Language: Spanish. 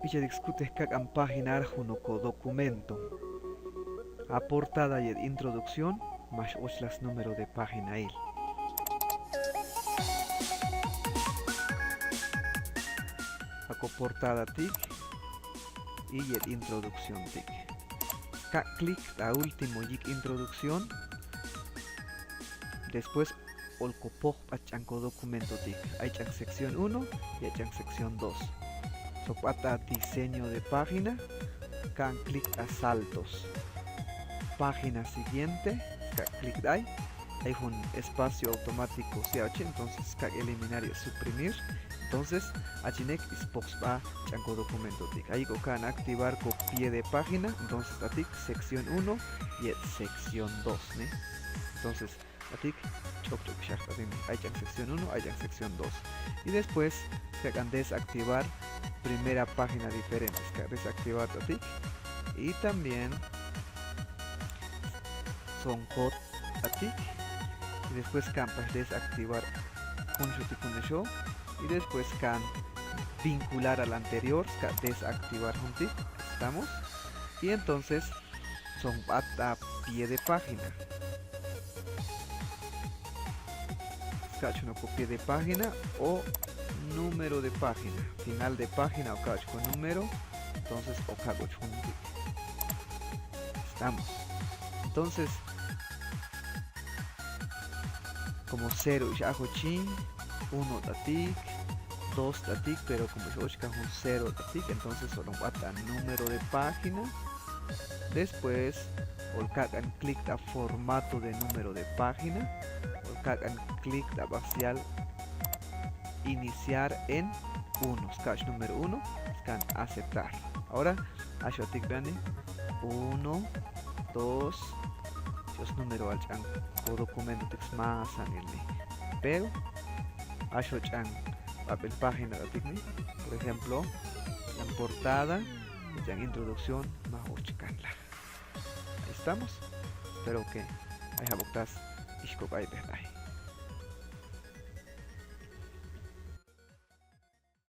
Picha discute en página junto documento. A portada y introducción, más las número de página il. Ako portada tic y el introducción tic. Clic a último yik introducción. Después olcopoj achanco documento tic. Hay sección 1 y hay sección 2. Sopata diseño de página. Can clic a saltos. Página siguiente. Clic ahí. Hay un espacio automático CH, entonces eliminar y suprimir. Entonces achinek ispox va chanco documento tic. Ahí can activar con pie de página. Entonces atic sección 1 y sección 2. ¿ne? Entonces atic choc hay sección 1, hay sección 2. Y después can desactivar primera página diferente. Desactivar atic. Y también son code atic. Y después can desactivar un show. Y después can vincular al anterior, desactivar juntic, estamos. Y entonces son a pie de página. Cacho pie de página o número de página, final de página o cacho con número, entonces o cago juntic. Estamos. Entonces como 0 y hago chin, 1 tatic, 2 tatic, pero como yo un 0 tatic, entonces solo bata número de página. Después olcagan clic a formato de número de página, olcagan clic a vaciar iniciar en 1, sketch número 1, scan aceptar. Ahora ashotik vean 1, 2, los número al chan o documento text más anilni, pero ashochan papel página de por ejemplo la portada en introducción más ochkanla. Ahí estamos. Espero que haya boctas ishko bye bye.